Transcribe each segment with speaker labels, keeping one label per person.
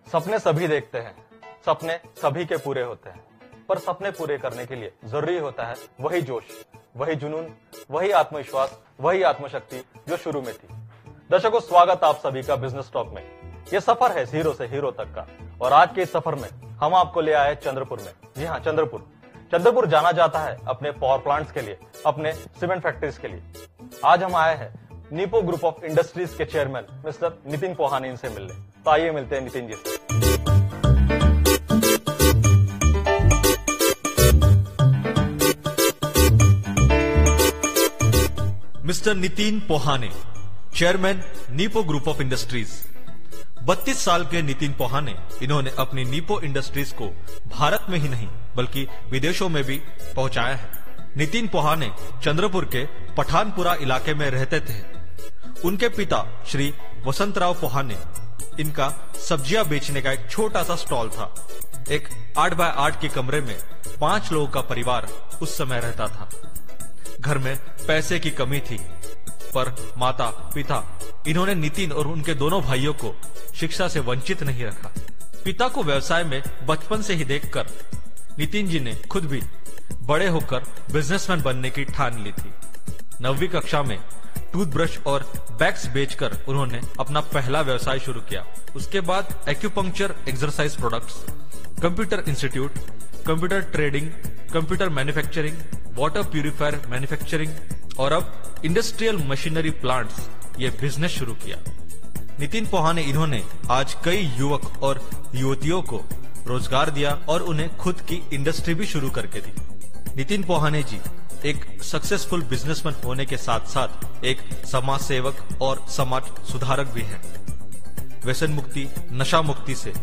Speaker 1: सपने सभी देखते हैं, सपने सभी के पूरे होते हैं, पर सपने पूरे करने के लिए जरूरी होता है वही जोश, वही जुनून, वही आत्मविश्वास, वही आत्मशक्ति जो शुरू में थी। दर्शकों, स्वागत आप सभी का बिजनेस टॉक में। ये सफर है जीरो से हीरो तक का, और आज के इस सफर में हम आपको ले आए चंद्रपुर में। जी हाँ, चंद्रपुर जाना जाता है अपने पावर प्लांट्स के लिए, अपने सीमेंट फैक्ट्रीज के लिए। आज हम आए हैं नीपो ग्रुप ऑफ इंडस्ट्रीज के चेयरमैन मिस्टर नितिन पोहाने इनसे मिलने। तो आइए मिलते हैं नितिन जी से।
Speaker 2: Mister Nitin Pohane, chairman Nipo group of industries. 32 साल के नितिन पोहाने, इन्होंने अपनी नीपो इंडस्ट्रीज को भारत में ही नहीं बल्कि विदेशों में भी पहुंचाया है। नितिन पोहाने चंद्रपुर के पठानपुरा इलाके में रहते थे। उनके पिता श्री वसंतराव पोहाने, इनका सब्जियां बेचने का एक छोटा सा स्टॉल था। एक 8 बाय 8 के कमरे में 5 लोगों का परिवार उस समय रहता था। घर में पैसे की कमी थी, पर माता पिता इन्होंने नितिन और उनके दोनों भाइयों को शिक्षा से वंचित नहीं रखा। पिता को व्यवसाय में बचपन से ही देखकर नितिन जी ने खुद भी बड़े होकर बिजनेसमैन बनने की ठान ली थी। 9वीं कक्षा में टूथब्रश और बैग्स बेचकर उन्होंने अपना पहला व्यवसाय शुरू किया। उसके बाद acupuncture exercise products, computer institute, computer trading, computer manufacturing, water purifier manufacturing और अब इंडस्ट्रियल मशीनरी प्लांट्स, ये बिजनेस शुरू किया। नितिन पोहाने, इन्होंने आज कई युवक और युवतियों को रोजगार दिया और उन्हें खुद की इंडस्ट्री भी शुरू करके दी। नितिन पोहाने जी एक सक्सेसफुल बिजनेसमैन होने के साथ साथ एक समाज सेवक और समाज सुधारक भी हैं। व्यसन मुक्ति, नशा मुक्ति से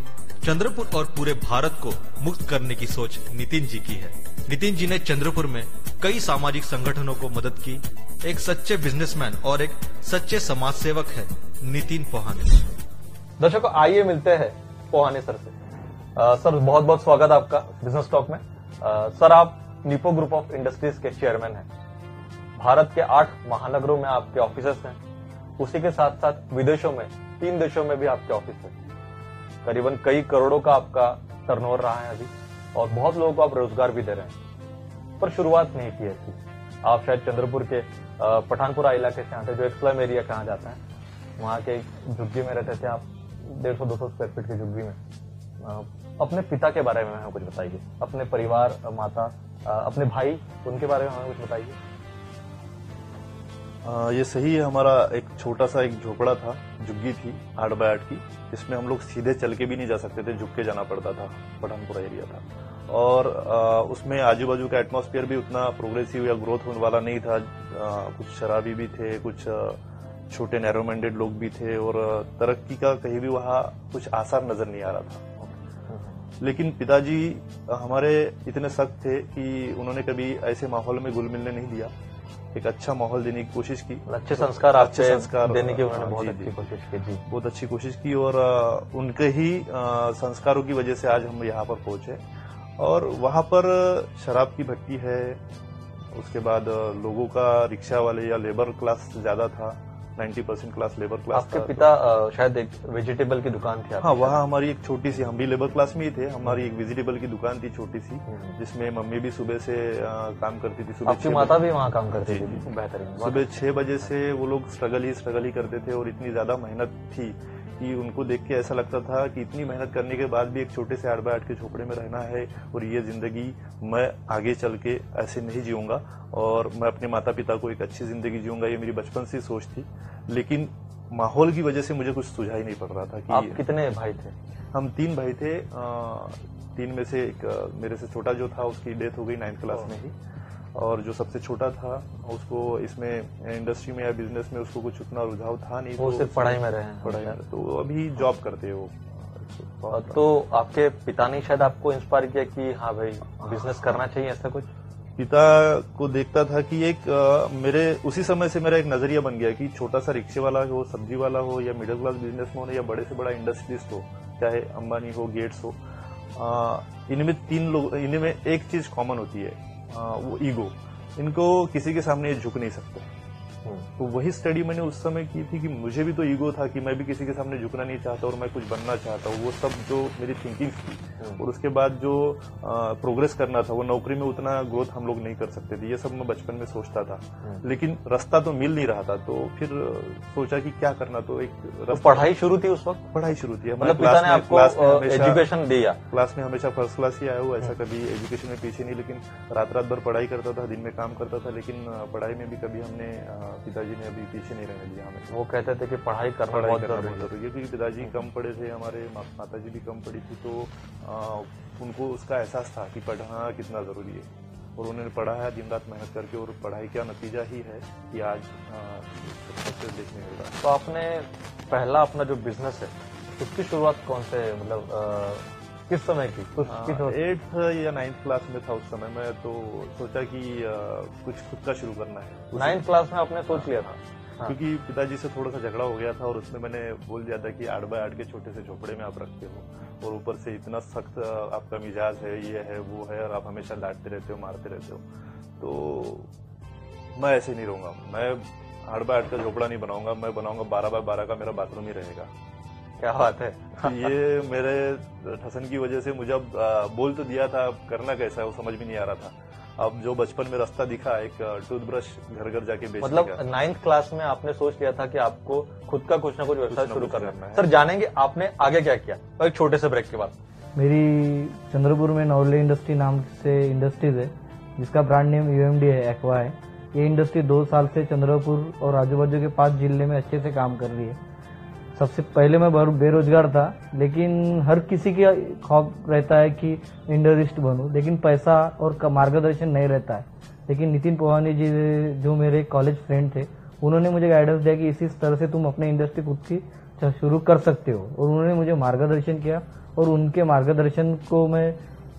Speaker 2: चंद्रपुर और पूरे भारत को मुक्त करने की सोच नितिन जी की है। नितिन जी ने चंद्रपुर में कई सामाजिक संगठनों को मदद की। एक सच्चे बिजनेसमैन और एक सच्चे समाज सेवक है नितिन पोहाने।
Speaker 1: दर्शकों, आइए मिलते हैं पोहाने सर से। सर, बहुत बहुत स्वागत आपका बिजनेस टॉक में। सर, आप नीपो ग्रुप ऑफ इंडस्ट्रीज के चेयरमैन हैं। भारत के 8 महानगरों में आपके ऑफिसेस हैं। उसी के साथ साथ विदेशों में 3 देशों में भी आपके ऑफिस हैं। करीबन कई करोड़ों का आपका टर्नओवर रहा है अभी, और बहुत लोगों को आप रोजगार भी दे रहे हैं। पर शुरुआत नहीं की ऐसी। आप शायद चंद्रपुर के पठानपुरा इलाके से आते, जो एक स्लम एरिया कहा जाता है, वहां के झुग्गी में रहते थे आप, 150-200 स्क्वायर फीट की झुग्गी में। अपने पिता के बारे में हमें कुछ बताइए, अपने परिवार, माता, अपने भाई, उनके बारे में हमें कुछ बताइए।
Speaker 3: ये सही है। हमारा एक छोटा सा एक झोपड़ा था, झुग्गी थी 8 बाय 8 की, जिसमें हम लोग सीधे चल के भी नहीं जा सकते थे, झुक के जाना पड़ता था। पठानपुरा एरिया था, और उसमें आजू बाजू का एटमॉस्फेयर भी उतना प्रोग्रेसिव या ग्रोथ होने वाला नहीं था। कुछ शराबी भी थे, कुछ छोटे नैरो माइंडेड लोग भी थे, और तरक्की का कहीं भी वहाँ कुछ आसार नजर नहीं आ रहा था। लेकिन पिताजी हमारे इतने सख्त थे कि उन्होंने कभी ऐसे माहौल में घुल मिलने नहीं दिया। एक अच्छा माहौल देने की कोशिश की,
Speaker 1: अच्छे संस्कार देने की उन्होंने बहुत अच्छी कोशिश की जी,
Speaker 3: बहुत अच्छी कोशिश की। और उनके ही संस्कारों की वजह से आज हम यहाँ पर पहुंचे। और वहाँ पर शराब की भट्टी है, उसके बाद लोगों का रिक्शा वाले या लेबर क्लास ज्यादा था, 90% क्लास लेबर क्लास।
Speaker 1: आपके पिता शायद एक वेजिटेबल की दुकान थी।
Speaker 3: हाँ, वहाँ हमारी एक छोटी सी, हम भी लेबर क्लास में ही थे, हमारी एक वेजिटेबल की दुकान थी छोटी सी, जिसमें मम्मी भी सुबह से काम करती थी। सुबह
Speaker 1: आपकी माता भी वहाँ काम करती थी? बेहतरीन।
Speaker 3: सुबह 6 बजे से वो लोग स्ट्रगल ही करते थे, और इतनी ज्यादा मेहनत थी कि उनको देख के ऐसा लगता था कि इतनी मेहनत करने के बाद भी एक छोटे से 8 बाय 8 के झोपड़े में रहना है, और ये जिंदगी मैं आगे चल के ऐसे नहीं जीऊंगा, और मैं अपने माता पिता को एक अच्छी जिंदगी जीऊंगा। ये मेरी बचपन से सोच थी, लेकिन माहौल की वजह से मुझे कुछ सुझाई नहीं पड़ रहा था कि।
Speaker 1: आप कितने भाई थे?
Speaker 3: हम 3 भाई थे। 3 में से एक मेरे से छोटा जो था, उसकी डेथ हो गई 9th क्लास में ही, और जो सबसे छोटा था उसको इसमें इंडस्ट्री में या बिजनेस में उसको कुछ उतना रुझाव था नहीं,
Speaker 1: वो सिर्फ पढ़ाई में रहे हैं।
Speaker 3: पढ़ाई में, तो अभी जॉब करते हो।
Speaker 1: तो आपके पिता ने शायद आपको इंस्पायर किया कि हाँ भाई, बिजनेस करना चाहिए, ऐसा कुछ?
Speaker 3: पिता को देखता था कि एक मेरे उसी समय से मेरा एक नजरिया बन गया कि छोटा सा रिक्शे वाला हो, सब्जी वाला हो, या मिडिल क्लास बिजनेसमैन हो, या बड़े से बड़ा इंडस्ट्रियलिस्ट हो, चाहे अंबानी हो, गेट्स हो, इनमें एक चीज कॉमन होती है, वो ईगो। इनको किसी के सामने झुक नहीं सकते। तो वही स्टडी मैंने उस समय की थी कि मुझे भी तो ईगो था कि मैं भी किसी के सामने झुकना नहीं चाहता और मैं कुछ बनना चाहता हूँ। वो सब जो मेरी थिंकिंग थी और उसके बाद जो प्रोग्रेस करना था, वो नौकरी में उतना ग्रोथ हम लोग नहीं कर सकते थे। ये सब मैं बचपन में सोचता था, लेकिन रास्ता तो मिल नहीं रहा था। तो फिर सोचा कि क्या करना, तो एक
Speaker 1: पढ़ाई शुरू थी उस वक्त?
Speaker 3: पढ़ाई शुरू थी।
Speaker 1: मतलब पिता ने आपको एजुकेशन दिया?
Speaker 3: क्लास में हमेशा फर्स्ट क्लास ही आया हुआ, ऐसा कभी एजुकेशन में पीछे नहीं। लेकिन रात भर पढ़ाई करता था, दिन में काम करता था, लेकिन पढ़ाई में भी कभी हमने पिताजी ने अभी पीछे नहीं रहने दिया हमें।
Speaker 1: वो कहते थे कि पढ़ाई करना बहुत जरूरी है,
Speaker 3: क्योंकि पिताजी कम पढ़े थे, हमारे माताजी भी कम पढ़ी थी। तो उनको उसका एहसास था कि पढ़ना कितना जरूरी है, और उन्होंने पढ़ा है दिन रात मेहनत करके, और पढ़ाई का नतीजा ही है कि आज सबसे देखने मिल रहा है।
Speaker 1: तो आपने पहला अपना जो बिजनेस है उसकी शुरुआत कौन से, मतलब किस समय की?
Speaker 3: 8th या 9th क्लास में था उस समय। मैं तो सोचा कि कुछ खुद का शुरू करना है।
Speaker 1: 9th क्लास में आपने सोच लिया था? हाँ।
Speaker 3: क्योंकि पिताजी से थोड़ा सा झगड़ा हो गया था, और उसमें मैंने बोल दिया था कि 8 बाय 8 के छोटे से झोपड़े में आप रखते हो, और ऊपर से इतना सख्त आपका मिजाज है, ये है वो है, और आप हमेशा डांटते रहते हो, मारते रहते हो, तो मैं ऐसे नहीं रहूंगा। मैं 8 बाय 8 का झोपड़ा नहीं बनाऊंगा, मैं बनाऊंगा 12 बाय 12 का मेरा बाथरूम ही रहेगा।
Speaker 1: क्या बात है।
Speaker 3: तो ये मेरे ठसन की वजह से मुझे अब बोल तो दिया था, अब करना कैसा है वो समझ भी नहीं आ रहा था। अब जो बचपन में रास्ता दिखा, एक टूथब्रश घर घर जाके बेचने
Speaker 1: मतलब
Speaker 3: का।
Speaker 1: 9th क्लास में आपने सोच लिया था कि आपको खुद का कुछ ना कुछ व्यवसाय शुरू करना है। सर जानेंगे आपने आगे क्या किया, और एक छोटे से ब्रेक के बाद।
Speaker 4: मेरी चंद्रपुर में नौले इंडस्ट्री नाम से इंडस्ट्रीज है, जिसका ब्रांड नेम UMD है, एक्वा है। ये इंडस्ट्री 2 साल से चंद्रपुर और आजू बाजू के 5 जिले में अच्छे से काम कर रही है। सबसे पहले मैं बेरोजगार था, लेकिन हर किसी का ख्वाब रहता है कि इंडस्ट्रिस्ट बनूं, लेकिन पैसा और मार्गदर्शन नहीं रहता है। लेकिन नितिन पोहाने जी जो मेरे कॉलेज फ्रेंड थे, उन्होंने मुझे गाइडेंस दिया कि इसी तरह से तुम अपने इंडस्ट्री खुद की शुरू कर सकते हो, और उन्होंने मुझे मार्गदर्शन किया, और उनके मार्गदर्शन को मैं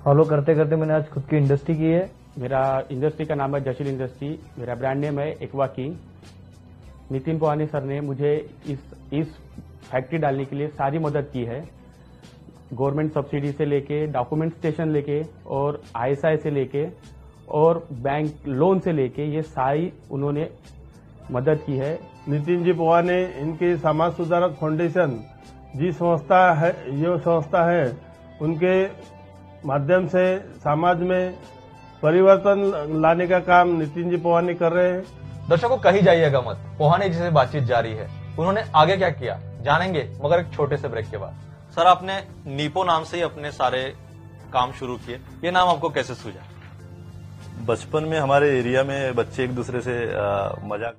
Speaker 4: फॉलो करते करते मैंने आज खुद की इंडस्ट्री की है।
Speaker 5: मेरा इंडस्ट्री का नाम है जशील इंडस्ट्री, मेरा ब्रांड नेम है एक्वा किंग। नितिन पोहाने सर ने मुझे इस फैक्ट्री डालने के लिए सारी मदद की है, गवर्नमेंट सब्सिडी से लेके, डॉक्यूमेंटेशन लेके, और ISI से लेके, और बैंक लोन से लेके, ये सारी उन्होंने मदद की है।
Speaker 6: नितिन जी पोहाने इनकी समाज सुधारक फाउंडेशन जी संस्था है, ये संस्था है, उनके माध्यम से समाज में परिवर्तन लाने का काम नितिन जी पोहाने कर रहे हैं।
Speaker 1: दर्शकों कहीं जाइएगा मत, पोहाने जी से बातचीत जारी है। उन्होंने आगे क्या किया जानेंगे, मगर एक छोटे से ब्रेक के बाद। सर आपने नीपो नाम से ही अपने सारे काम शुरू किए, ये नाम आपको कैसे सूझा?
Speaker 3: बचपन में हमारे एरिया में बच्चे एक दूसरे से मजाक